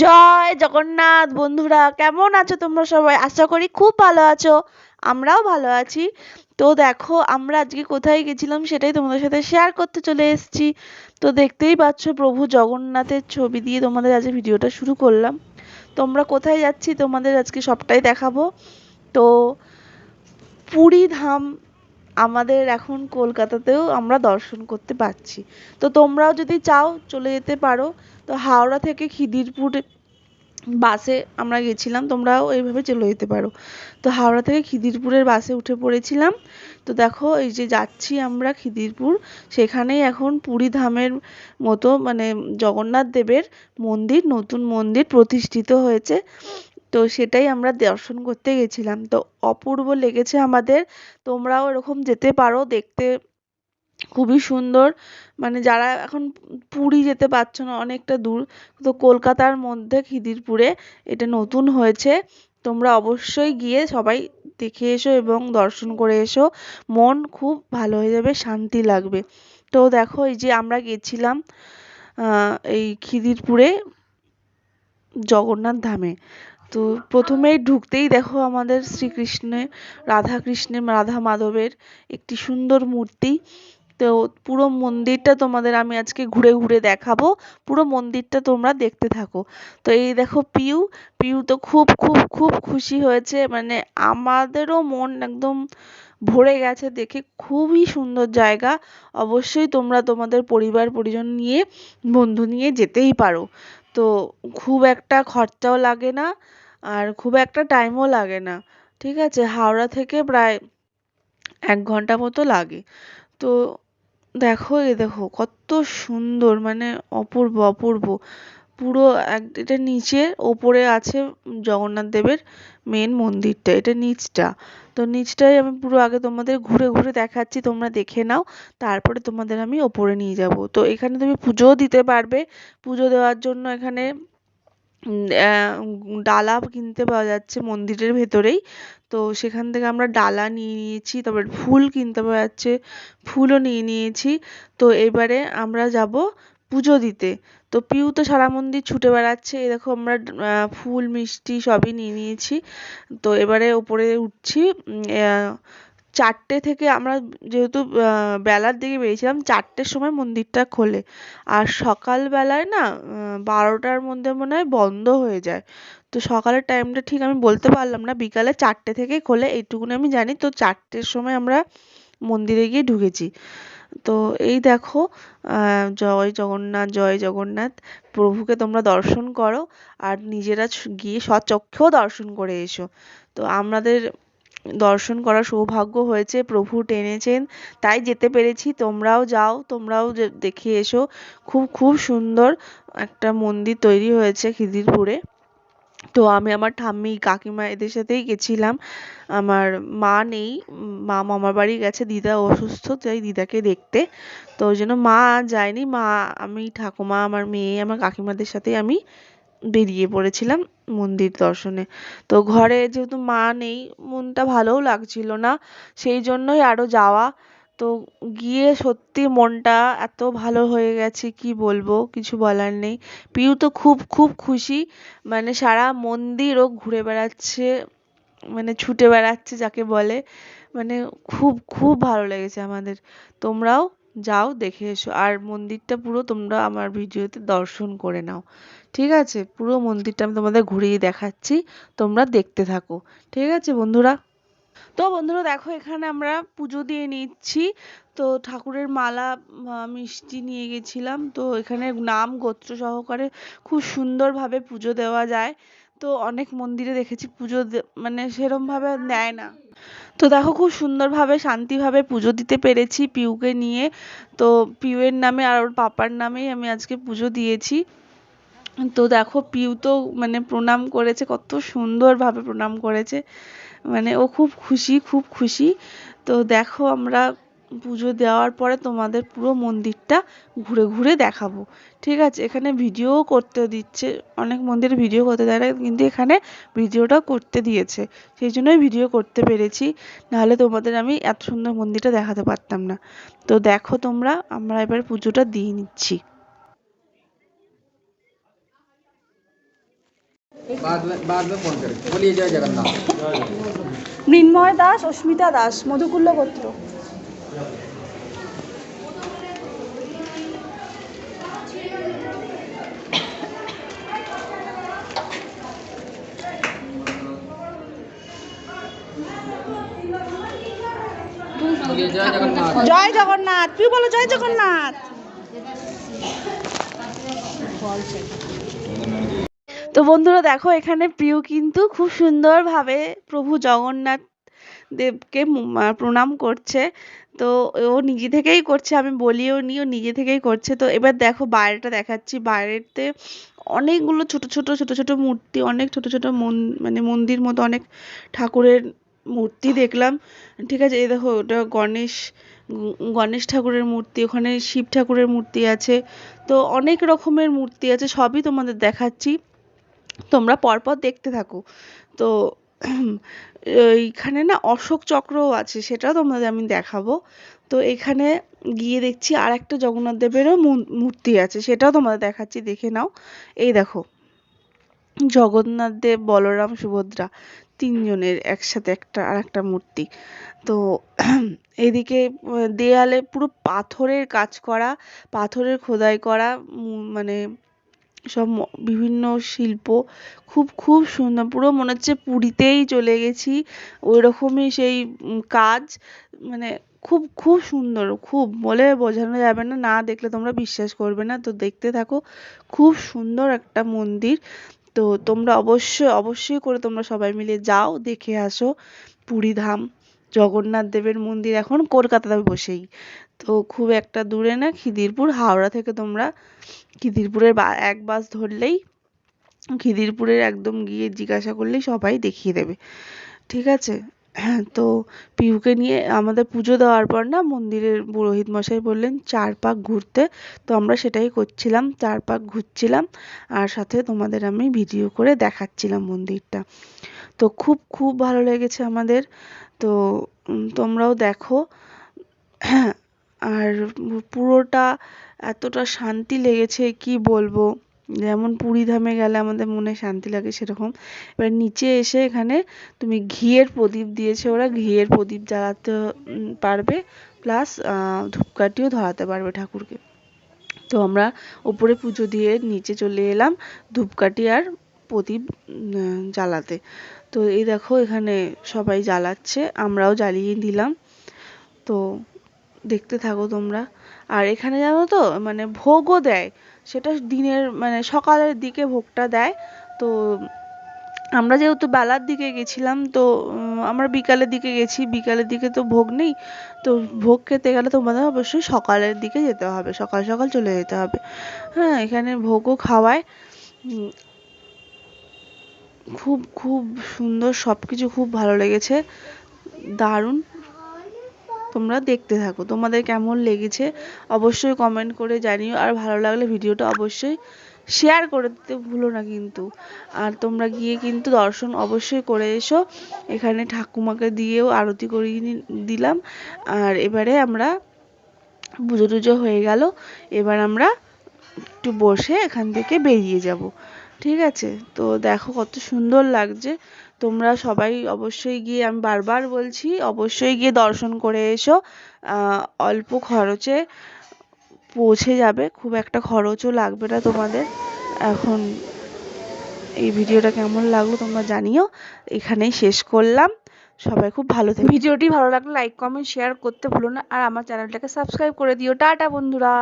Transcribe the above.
জয় জগন্নাথ বন্ধুরা, কেমন আছো তোমরা সবাই? আশা করি খুব ভালো আছো। আমরাও ভালো আছি। তো দেখো, আমরা আজকে কোথায় গেছিলাম সেটাই তোমাদের সাথে শেয়ার করতে চলে এসেছি। তো দেখতেই পাচ্ছ, প্রভু জগন্নাথের ছবি দিয়ে তোমাদের আজকে ভিডিওটা শুরু করলাম। তোমরা কোথায় যাচ্ছি তোমাদের আজকে সবটাই দেখাবো। তো পুরী ধাম আমাদের এখন কলকাতাতেও আমরা দর্শন করতে পারছি। তো তোমরাও যদি চাও চলে যেতে পারো। তো হাওড়া থেকে খিদিরপুর বাসে আমরা গেছিলাম, তোমরাও এইভাবে চলে যেতে পারো। তো হাওড়া থেকে খিদিরপুরের বাসে উঠে পড়েছিলাম। তো দেখো, এই যে যাচ্ছি আমরা খিদিরপুর, সেখানেই এখন পুরী ধামের মতো মানে জগন্নাথ দেবের মন্দির, নতুন মন্দির প্রতিষ্ঠিত হয়েছে। তো সেটাই আমরা দর্শন করতে গেছিলাম। তো অপূর্ব লেগেছে আমাদের। তোমরাও এরকম যেতে পারো, দেখতে খুবই সুন্দর। মানে যারা এখন পুরী যেতে পারছো না, অনেকটা দূর, তো কলকাতার মধ্যে খিদিরপুরে এটা নতুন হয়েছে। তোমরা অবশ্যই গিয়ে সবাই দেখে এসো এবং দর্শন করে এসো। মন খুব ভালো হয়ে যাবে, শান্তি লাগবে। তো দেখো, এই যে আমরা গেছিলাম এই খিদিরপুরে জগন্নাথ ধামে। তো প্রথমেই ঢুকতেই দেখো আমাদের শ্রীকৃষ্ণের, রাধা কৃষ্ণের, রাধা মাধবের একটি সুন্দর মূর্তি। তো পুরো মন্দিরটা তোমাদের আমি আজকে ঘুরে ঘুরে দেখাবো। পুরো মন্দিরটা তোমরা দেখতে থাকো। তো এই দেখো পিউ, পিউ তো খুব খুব খুব খুশি হয়েছে। মানে আমাদেরও মন একদম ভরে গেছে দেখে। খুবই সুন্দর জায়গা। অবশ্যই তোমরা তোমাদের পরিবার পরিজন নিয়ে, বন্ধু নিয়ে যেতেই পারো। তো খুব একটা খরচাও লাগে না, আর খুব একটা টাইমও লাগে না। ঠিক আছে, হাওড়া থেকে প্রায় 1 ঘন্টা মতো লাগে। তো দেখো, এ দেখো কত সুন্দর, মানে অপূর্ব অপূর্ব। পুরো এটা নিচে, ওপরে আছে জগন্নাথ দেবের মেন মন্দিরটা, এটা নিচটা। তো নিচটাই আমি পুরো আগে তোমাদের ঘুরে ঘুরে দেখাচ্ছি, তোমরা দেখে নাও। তারপরে তোমাদের আমি ওপরে নিয়ে যাব। তো এখানে তুমি পুজোও দিতে পারবে। পুজো দেওয়ার জন্য এখানে ডালা কিনতে পাওয়া যাচ্ছে মন্দিরের ভেতরেই। তো সেখান থেকে আমরা ডালা নিয়ে নিয়েছি, তারপর ফুল কিনতে পাওয়া যাচ্ছে, ফুলও নিয়ে নিয়েছি। তো এবারে আমরা যাব পুজো দিতে। তো পিউ তো সারা মন্দির ছুটে বেড়াচ্ছে। এই দেখো, আমরা ফুল মিষ্টি সবই নিয়ে নিয়েছি। তো এবারে ওপরে উঠছি। 4টে থেকে আমরা, যেহেতু বেলার দিকে বেরিয়েছিলাম, 4টের সময় মন্দিরটা খোলে। আর সকালবেলায় না 12টার মধ্যে মনে হয় বন্ধ হয়ে যায়। তো সকালের টাইমটা ঠিক আমি বলতে পারলাম না, বিকালে 4টে থেকে খোলে এইটুকুনি আমি জানি। তো 4টের সময় আমরা মন্দিরে গিয়ে ঢুকেছি। তো এই দেখো, জয় জগন্নাথ, জয় জগন্নাথ। প্রভুকে তোমরা দর্শন করো, আর নিজেরা গিয়ে স্বচক্ষেও দর্শন করে এসো। তো আমাদের দর্শন করার সৌভাগ্য হয়েছে, প্রভু টেনেছেন তাই যেতে পেরেছি। তোমরাও যাও, তোমরাও দেখে এসো। খুব খুব সুন্দর একটা মন্দির তৈরি হয়েছে খিদিরপুরে। তো আমি আমার ঠাম্মি, কাকিমা এদের সাথেই গেছিলাম। আমার মা নেই, মা মামার বাড়ি গেছে, দিদা অসুস্থ তাই দিদাকে দেখতে। তো ওই জন্য মা যায়নি। মা, আমি, ঠাকুমা, আমার মেয়ে, আমার কাকিমাদের সাথেই আমি বেরিয়ে পড়েছিলাম মন্দির দর্শনে। তো ঘরে যেহেতু মা নেই, মনটা ভালোও লাগছিল না, সেই জন্যই আরো যাওয়া। তো গিয়ে সত্যি মনটা এত ভালো হয়ে গেছে, কি বলবো, কিছু বলার নেই। পিউ তো খুব খুব খুশি। মানে সারা মন্দির ও ঘুরে বেড়াচ্ছে, মানে ছুটে বেড়াচ্ছে যাকে বলে। মানে খুব খুব ভালো লেগেছে আমাদের। তোমরাও যাও, দেখে এসো। আর মন্দিরটা পুরো তোমরা আমার ভিডিওতে দর্শন করে নাও। ঠিক আছে, পুরো মন্দিরটা আমি তোমাদের ঘুরিয়ে দেখাচ্ছি, তোমরা দেখতে থাকো। ঠিক আছে বন্ধুরা? তো বন্ধুরা দেখো, এখানে আমরা পুজো দিয়ে নিচ্ছি। তো ঠাকুরের মালা, মিষ্টি নিয়ে গেছিলাম। তো এখানে নাম গোত্র সহকারে খুব সুন্দরভাবে পুজো দেওয়া যায়। তো অনেক মন্দিরে দেখেছি পুজো মানে সেরম ভাবে নেয় না। তো দেখো, খুব সুন্দরভাবে শান্তিভাবে পুজো দিতে পেরেছি পিউকে নিয়ে। তো পিউয়ের নামে আর ওর পাপার নামেই আমি আজকে পুজো দিয়েছি। তো দেখো, পিউ তো মানে প্রণাম করেছে, কত সুন্দরভাবে প্রণাম করেছে। মানে ও খুব খুশি, খুব খুশি। তো দেখো, আমরা পুজো দেওয়ার পরে তোমাদের পুরো মন্দিরটা ঘুরে ঘুরে দেখাবো। ঠিক আছে, এখানে ভিডিও করতে দিচ্ছে। অনেক মন্দিরে ভিডিও করতে দেয় না, কিন্তু এখানে ভিডিওটা করতে দিয়েছে, সেই জন্যই ভিডিও করতে পেরেছি। নাহলে তোমাদের আমি এত সুন্দর মন্দিরটা দেখাতে পারতাম না। তো দেখো তোমরা, আমরা এবার পুজোটা দিয়ে নিচ্ছি। बाद में फोन करें। बोलिए जय जगन्नाथ। মৃন্ময় দাস, অস্মিতা দাস, মধুকুল্ল গোত্র। बोलिए जय जगन्नाथ। জয় জগন্নাথ, তুই বলো জয় জগন্নাথ। তো বন্ধুরা দেখো, এখানে প্রিয় কিন্তু খুব সুন্দরভাবে প্রভু জগন্নাথ দেবকে প্রণাম করছে। তো ও নিজে থেকেই করছে, আমি বলিও নি, ও নিজে থেকেই করছে। তো এবার দেখো বাইরেটা দেখাচ্ছি। বাইরেতে অনেকগুলো ছোট ছোট ছোট ছোট মূর্তি, অনেক ছোট ছোট মানে মন্দির মতো অনেক ঠাকুরের মূর্তি দেখলাম। ঠিক আছে, এই দেখো ওটা গণেশ ঠাকুরের মূর্তি, ওখানে শিব ঠাকুরের মূর্তি আছে। তো অনেক রকমের মূর্তি আছে, সবই তোমাদের দেখাচ্ছি, তোমরা পরপর দেখতে থাকো। তো এইখানে না অশোক চক্রও আছে, সেটাও তোমাদের আমি দেখাবো। তো এখানে গিয়ে দেখছি আর একটা জগন্নাথ দেবেরও মূর্তি আছে, সেটাও তোমাদের দেখাচ্ছি, দেখে নাও। এই দেখো জগন্নাথ দেব, বলরাম, সুভদ্রা তিনজনের একসাথে আর একটা মূর্তি। তো এদিকে দেয়ালে পুরো পাথরের কাজ করা, পাথরের খোদাই করা, মানে সব বিভিন্ন শিল্প, খুব খুব সুন্দর, পুরো মনে হচ্ছে পুরীতেই চলে গেছি, ওই রকমই সেই কাজ, মানে খুব খুব সুন্দর, খুব বলে বোঝানো যাবে না, না দেখলে তোমরা বিশ্বাস করবে না। তো দেখতে থাকো, খুব সুন্দর একটা মন্দির। তো তোমরা অবশ্যই অবশ্যই করে তোমরা সবাই মিলে যাও, দেখে আসো পুরী ধাম। জগন্নাথ দেবের মন্দির এখন কলকাতাতে বসেই, তো খুব একটা দূরে না, খিদিরপুর, হাওড়া থেকে তোমরা খিদিরপুরের এক বাস ধরলেই, খিদিরপুরের একদম গিয়ে জিজ্ঞাসা করলেই সবাই দেখিয়ে দেবে। ঠিক আছে, হ্যাঁ। তো পিহুকে নিয়ে আমাদের পুজো দেওয়ার পর না মন্দিরের পুরোহিত মশাই বললেন 4 পাক ঘুরতে। তো আমরা সেটাই করছিলাম, 4 পাক ঘুরছিলাম, আর সাথে তোমাদের আমি ভিডিও করে দেখাচ্ছিলাম মন্দিরটা। তো খুব খুব ভালো লেগেছে আমাদের। তো তোমরাও দেখো। হ্যাঁ, আর পুরোটা এতটা শান্তি লেগেছে কি বলবো, যেমন পুরী ধামে গেলে আমাদের মনে শান্তি লাগে সেরকম। এবার নিচে এসে এখানে তুমি ঘিয়ের প্রদীপ দিয়েছে ওরা, ঘিয়ের প্রদীপ জ্বালাতে পারবে, প্লাস ধূপকাঠিও ধরাতে পারবে ঠাকুরকে। তো আমরা ওপরে পুজো দিয়ে নিচে চলে এলাম ধূপকাঠি আর প্রদীপ জ্বালাতে। তো এই দেখো এখানে সবাই জ্বালাচ্ছে, আমরাও জ্বালিয়ে দিলাম। তো দেখতে থাকো তোমরা। আর এখানে জানো তো মানে ভোগও দেয়, সেটা দিনের মানে সকালের দিকে ভোগটা দেয়। তো আমরা যেহেতু বেলার দিকে গেছিলাম, তো আমরা বিকালের দিকে গেছি, বিকালের দিকে তো ভোগ নেই। তো ভোগ খেতে গেলে তোমাদের অবশ্যই সকালের দিকে যেতে হবে, সকাল সকাল চলে যেতে হবে। হ্যাঁ, এখানে ভোগও খাওয়ায়। খুব খুব সুন্দর, সব কিছু খুব ভালো লেগেছে, দারুণ। তোমরা দেখতে থাকো, তোমাদের কেমন লেগেছে অবশ্যই কমেন্ট করে জানিও, আর ভালো লাগলে ভিডিওটা অবশ্যই শেয়ার করে দিতে ভুলো না কিন্তু। আর তোমরা গিয়ে কিন্তু দর্শন অবশ্যই করে এসো। এখানে ঠাকুমাকে দিয়েও আরতি করিয়ে দিলাম। আর এবারে আমরা পুজো টুজো হয়ে গেল, এবার আমরা একটু বসে এখান থেকে বেরিয়ে যাব। ঠিক আছে, তো দেখো কত সুন্দর লাগছে। তোমরা সবাই অবশ্যই গিয়ে, আমি বারবার বলছি, অবশ্যই গিয়ে দর্শন করে এসো। অল্প খরচে পৌঁছে যাবে, খুব একটা খরচও লাগবে না তোমাদের। এখন এই ভিডিওটা কেমন লাগলো তোমরা জানিও। এখানেই শেষ করলাম, সবাই খুব ভালো থেকো। ভিডিওটি ভালো লাগলে লাইক কমেন্ট শেয়ার করতে ভুলো না, আর আমার চ্যানেলটাকে সাবস্ক্রাইব করে দিও। টাটা বন্ধুরা।